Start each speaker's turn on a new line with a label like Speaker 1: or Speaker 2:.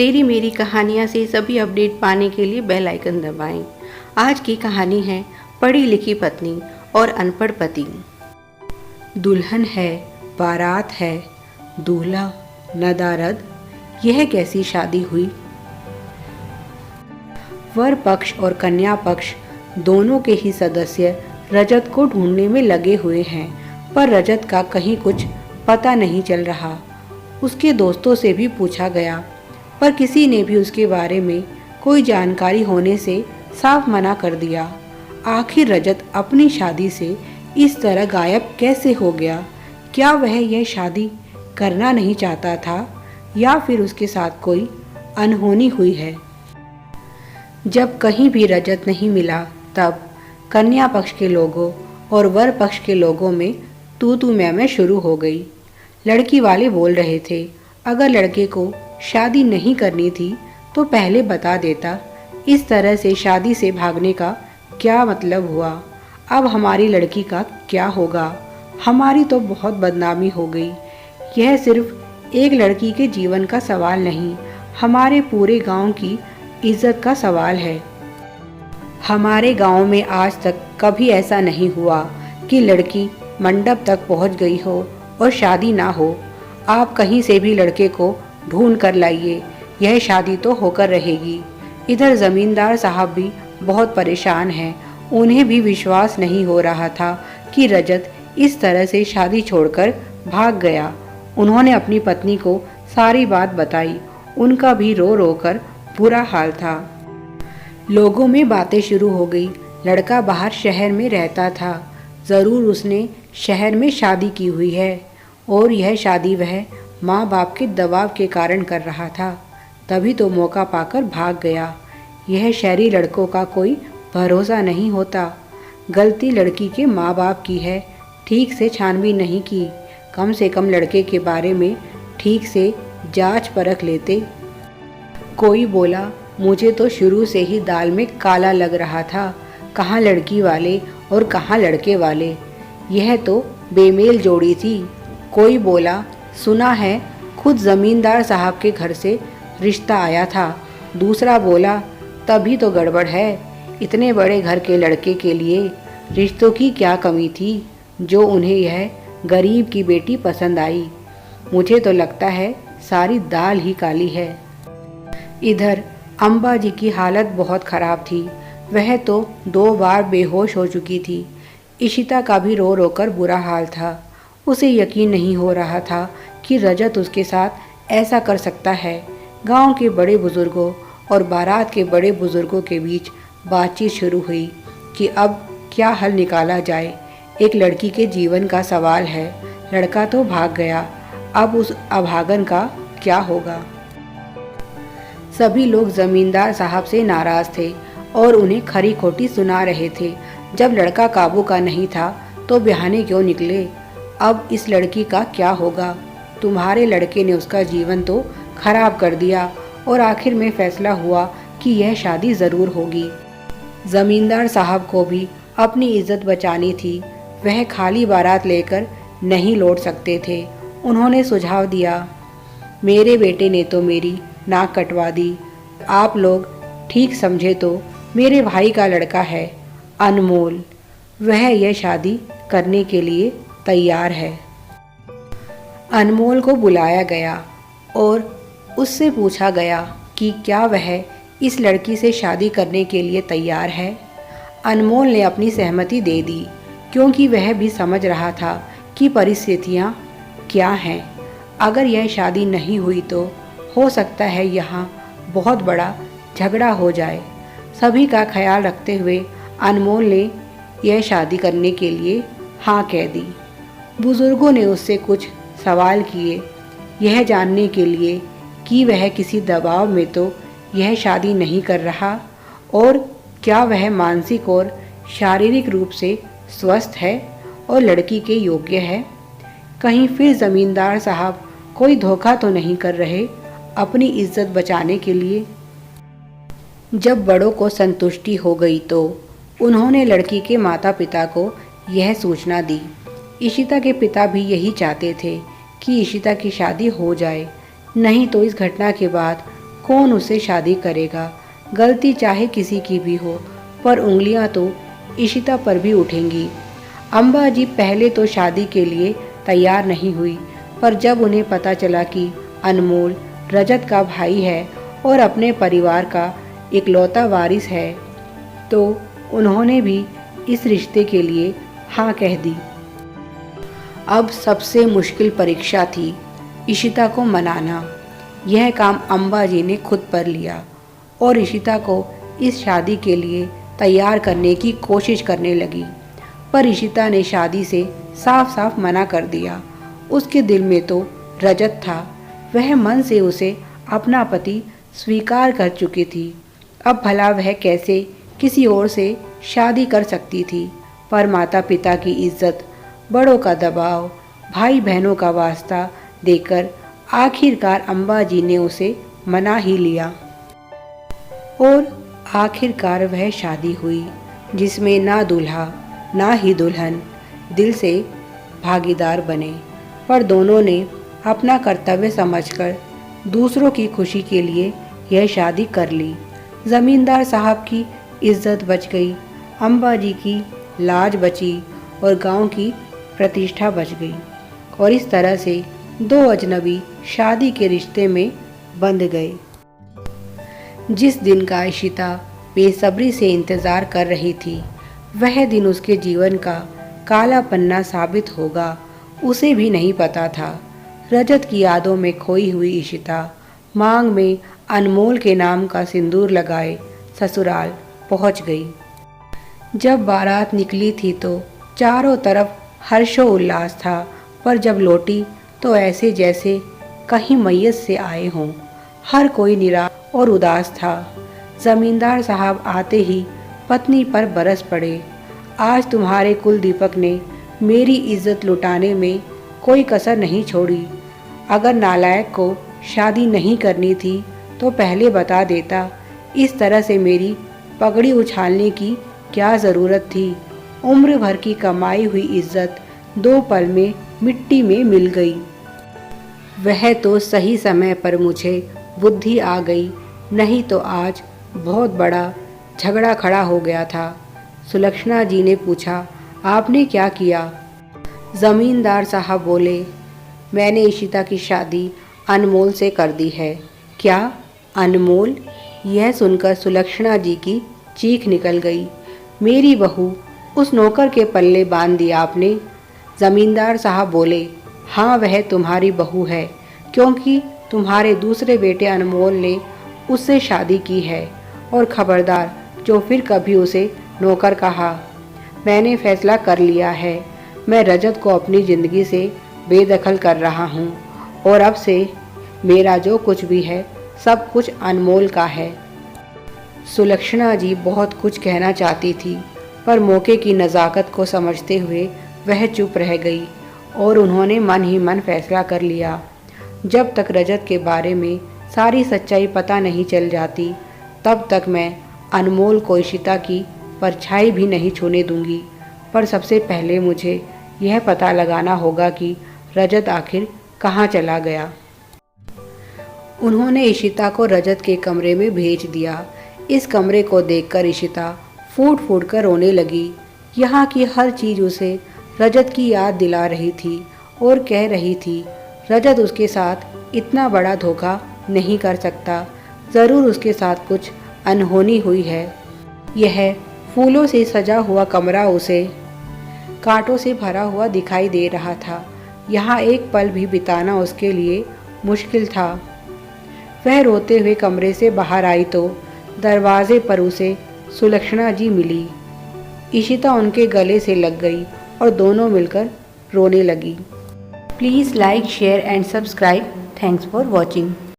Speaker 1: तेरी मेरी कहानियाँ से सभी अपडेट पाने के लिए बेल आइकन दबाएं। आज की कहानी है पढ़ी लिखी पत्नी और अनपढ़ पति। दुल्हन है, बारात है, दूल्हा नदारद, यह कैसी शादी हुई। वर पक्ष और कन्या पक्ष दोनों के ही सदस्य रजत को ढूंढने में लगे हुए हैं, पर रजत का कहीं कुछ पता नहीं चल रहा। उसके दोस्तों से भी पूछा गया, पर किसी ने भी उसके बारे में कोई जानकारी होने से साफ मना कर दिया। आखिर रजत अपनी शादी से इस तरह गायब कैसे हो गया? क्या वह यह शादी करना नहीं चाहता था या फिर उसके साथ कोई अनहोनी हुई है? जब कहीं भी रजत नहीं मिला तब कन्या पक्ष के लोगों और वर पक्ष के लोगों में तू मैं शुरू हो गई। लड़की वाले बोल रहे थे, अगर लड़के को शादी नहीं करनी थी तो पहले बता देता। इस तरह से शादी से भागने का क्या मतलब हुआ? अब हमारी लड़की का क्या होगा? हमारी तो बहुत बदनामी हो गई। यह सिर्फ एक लड़की के जीवन का सवाल नहीं, हमारे पूरे गांव की इज्जत का सवाल है। हमारे गांव में आज तक कभी ऐसा नहीं हुआ कि लड़की मंडप तक पहुंच गई हो और शादी ना हो। आप कहीं से भी लड़के को ढूंढ कर लाइए, यह शादी तो होकर रहेगी। इधर जमींदार साहब भी बहुत परेशान हैं। उन्हें भी विश्वास नहीं हो रहा था कि रजत इस तरह से शादी छोड़कर भाग गया। उन्होंने अपनी पत्नी को सारी बात बताई। उनका भी रो रो कर बुरा हाल था। लोगों में बातें शुरू हो गई। लड़का बाहर शहर में रहता था, ज़रूर उसने शहर में शादी की हुई है और यह शादी वह माँ बाप के दबाव के कारण कर रहा था, तभी तो मौका पाकर भाग गया। यह शहरी लड़कों का कोई भरोसा नहीं होता। गलती लड़की के माँ बाप की है, ठीक से छानबीन नहीं की। कम से कम लड़के के बारे में ठीक से जांच परख लेते। कोई बोला, मुझे तो शुरू से ही दाल में काला लग रहा था, कहाँ लड़की वाले और कहाँ लड़के वाले, यह तो बेमेल जोड़ी थी। कोई बोला, सुना है खुद जमींदार साहब के घर से रिश्ता आया था। दूसरा बोला, तभी तो गड़बड़ है, इतने बड़े घर के लड़के के लिए रिश्तों की क्या कमी थी जो उन्हें यह गरीब की बेटी पसंद आई। मुझे तो लगता है सारी दाल ही काली है। इधर अम्बा जी की हालत बहुत ख़राब थी, वह तो 2 बार बेहोश हो चुकी थी। इशिता का भी रो रो कर बुरा हाल था। उसे यकीन नहीं हो रहा था कि रजत उसके साथ ऐसा कर सकता है। गांव के बड़े बुजुर्गों और बारात के बड़े बुजुर्गों के बीच बातचीत शुरू हुई कि अब क्या हल निकाला जाए। एक लड़की के जीवन का सवाल है। लड़का तो भाग गया, अब उस अभागन का क्या होगा? सभी लोग जमींदार साहब से नाराज थे और उन्हें खरी खोटी सुना रहे थे। जब लड़का काबू का नहीं था तो बहाने क्यों निकले? अब इस लड़की का क्या होगा? तुम्हारे लड़के ने उसका जीवन तो खराब कर दिया और आखिर में फैसला हुआ कि यह शादी ज़रूर होगी। ज़मींदार साहब को भी अपनी इज्जत बचानी थी, वह खाली बारात लेकर नहीं लौट सकते थे। उन्होंने सुझाव दिया, मेरे बेटे ने तो मेरी नाक कटवा दी, आप लोग ठीक समझे तो मेरे भाई का लड़का है अनमोल, वह यह शादी करने के लिए तैयार है। अनमोल को बुलाया गया और उससे पूछा गया कि क्या वह इस लड़की से शादी करने के लिए तैयार है। अनमोल ने अपनी सहमति दे दी, क्योंकि वह भी समझ रहा था कि परिस्थितियाँ क्या हैं। अगर यह शादी नहीं हुई तो हो सकता है यहाँ बहुत बड़ा झगड़ा हो जाए। सभी का ख्याल रखते हुए अनमोल ने यह शादी करने के लिए हाँ कह दी। बुजुर्गों ने उससे कुछ सवाल किए, यह जानने के लिए कि वह किसी दबाव में तो यह शादी नहीं कर रहा और क्या वह मानसिक और शारीरिक रूप से स्वस्थ है और लड़की के योग्य है। कहीं फिर जमींदार साहब कोई धोखा तो नहीं कर रहे अपनी इज्जत बचाने के लिए। जब बड़ों को संतुष्टि हो गई तो उन्होंने लड़की के माता पिता को यह सूचना दी। इशिता के पिता भी यही चाहते थे कि इशिता की शादी हो जाए, नहीं तो इस घटना के बाद कौन उससे शादी करेगा। गलती चाहे किसी की भी हो, पर उंगलियां तो इशिता पर भी उठेंगी। अम्बा जी पहले तो शादी के लिए तैयार नहीं हुई, पर जब उन्हें पता चला कि अनमोल रजत का भाई है और अपने परिवार का इकलौता वारिस है, तो उन्होंने भी इस रिश्ते के लिए हाँ कह दी। अब सबसे मुश्किल परीक्षा थी इशिता को मनाना। यह काम अम्बा जी ने खुद पर लिया और इशिता को इस शादी के लिए तैयार करने की कोशिश करने लगी, पर इशिता ने शादी से साफ साफ मना कर दिया। उसके दिल में तो रजत था, वह मन से उसे अपना पति स्वीकार कर चुकी थी। अब भला वह कैसे किसी और से शादी कर सकती थी। पर माता पिता की इज्जत, बड़ों का दबाव, भाई बहनों का वास्ता देकर आखिरकार अम्बा जी ने उसे मना ही लिया और आखिरकार वह शादी हुई, जिसमें ना दूल्हा ना ही दुल्हन दिल से भागीदार बने, पर दोनों ने अपना कर्तव्य समझकर दूसरों की खुशी के लिए यह शादी कर ली। जमींदार साहब की इज्जत बच गई, अम्बा जी की लाज बची और गांव की प्रतिष्ठा बच गई, और इस तरह से दो अजनबी शादी के रिश्ते में बंध गए। जिस दिन का इशिता बेसब्री से इंतजार कर रही थी, वह दिन उसके जीवन का काला पन्ना साबित होगा, उसे भी नहीं पता था। रजत की यादों में खोई हुई इशिता मांग में अनमोल के नाम का सिंदूर लगाए ससुराल पहुंच गई। जब बारात निकली थी तो चारों तरफ हर्षोल्लास था, पर जब लौटी तो ऐसे जैसे कहीं मैयत से आए हों। हर कोई निराश और उदास था। जमींदार साहब आते ही पत्नी पर बरस पड़े। आज तुम्हारे कुल दीपक ने मेरी इज्जत लुटाने में कोई कसर नहीं छोड़ी। अगर नालायक को शादी नहीं करनी थी तो पहले बता देता। इस तरह से मेरी पगड़ी उछालने की क्या ज़रूरत थी। उम्र भर की कमाई हुई इज्जत 2 पल में मिट्टी में मिल गई। वह तो सही समय पर मुझे बुद्धि आ गई, नहीं तो आज बहुत बड़ा झगड़ा खड़ा हो गया था। सुलक्षणा जी ने पूछा, आपने क्या किया? जमींदार साहब बोले, मैंने इशिता की शादी अनमोल से कर दी है। क्या अनमोल? यह सुनकर सुलक्षणा जी की चीख निकल गई। मेरी बहू, उस नौकर के पल्ले बांध दिया आपने? जमींदार साहब बोले, हाँ वह तुम्हारी बहू है, क्योंकि तुम्हारे दूसरे बेटे अनमोल ने उससे शादी की है। और खबरदार जो फिर कभी उसे नौकर कहा। मैंने फैसला कर लिया है, मैं रजत को अपनी ज़िंदगी से बेदखल कर रहा हूँ, और अब से मेरा जो कुछ भी है सब कुछ अनमोल का है। सुलक्षणा जी बहुत कुछ कहना चाहती थी, पर मौके की नज़ाकत को समझते हुए वह चुप रह गई और उन्होंने मन ही मन फैसला कर लिया। जब तक रजत के बारे में सारी सच्चाई पता नहीं चल जाती, तब तक मैं अनमोल को इशिता की परछाई भी नहीं छूने दूंगी। पर सबसे पहले मुझे यह पता लगाना होगा कि रजत आखिर कहाँ चला गया। उन्होंने इशिता को रजत के कमरे में भेज दिया। इस कमरे को देखकर इशिता फूट फूट कर रोने लगी। यहाँ की हर चीज़ उसे रजत की याद दिला रही थी और कह रही थी, रजत उसके साथ इतना बड़ा धोखा नहीं कर सकता। ज़रूर उसके साथ कुछ अनहोनी हुई है। यह फूलों से सजा हुआ कमरा उसे कांटों से भरा हुआ दिखाई दे रहा था। यहाँ एक पल भी बिताना उसके लिए मुश्किल था। वह रोते हुए कमरे से बाहर आई तो दरवाजे पर उसे सुलक्षणा जी मिली। इशिता उनके गले से लग गई और दोनों मिलकर रोने लगी। Please like, share and subscribe. Thanks for watching.